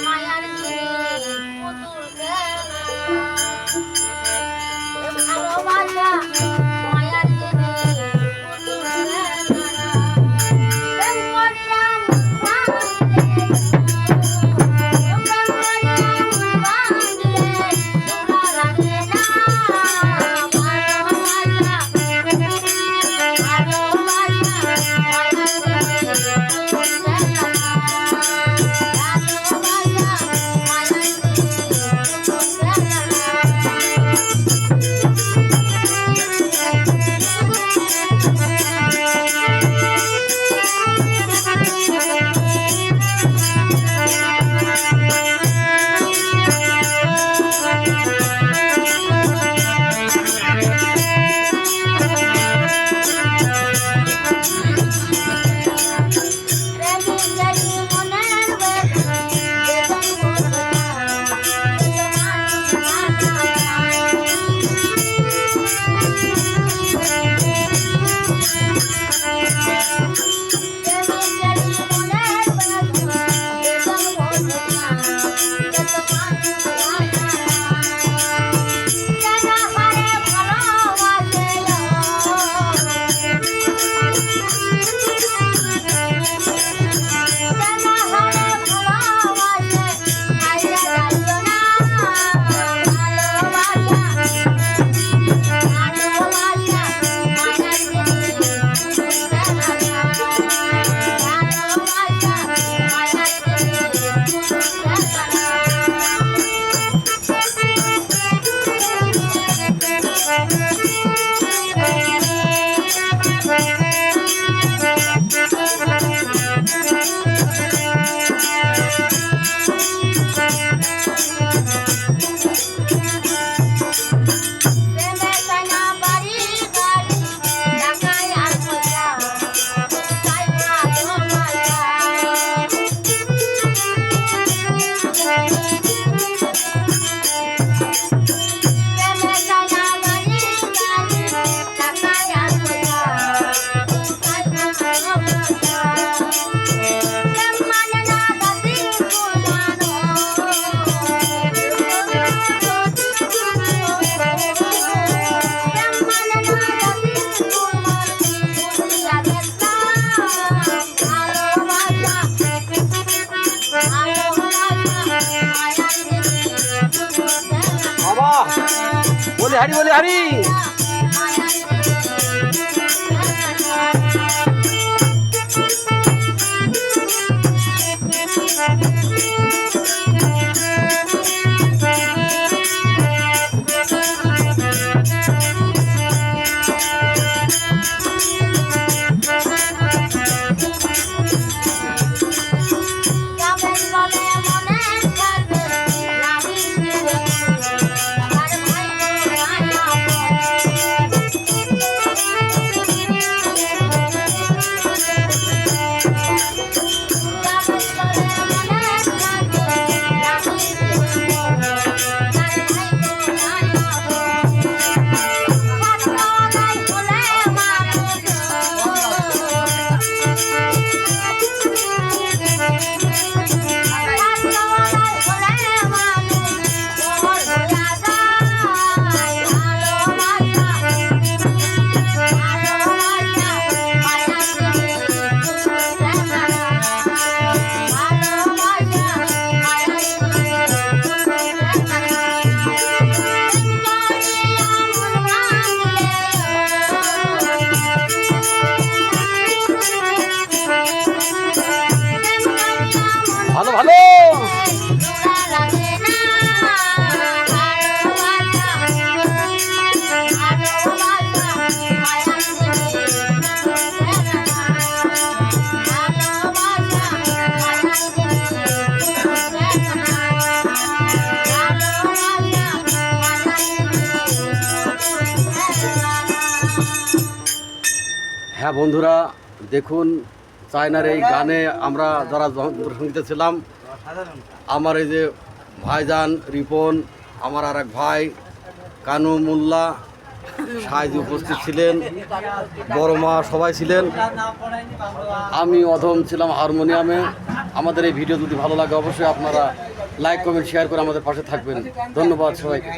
মায়ার জিনিস পুতুল খেলা ভালোবাসা মায়ার জিনিস পুতুল খেলা প্রেম করলাম बोले हरी बोले हरी ভালো ভালো হ্যাঁ বন্ধুরা দেখুন চায়নার এই গানে আমরা যারা সঙ্গীতে ছিলাম আমার এই যে ভাইজান রিপন আমার আর এক ভাই কানু মোল্লা সাইজি উপস্থিত ছিলেন, বড় মা সবাই ছিলেন, আমি অধম ছিলাম হারমোনিয়ামে। আমাদের এই ভিডিও যদি ভালো লাগে অবশ্যই আপনারা লাইক কমেন্ট শেয়ার করে আমাদের পাশে থাকবেন। ধন্যবাদ সবাইকে।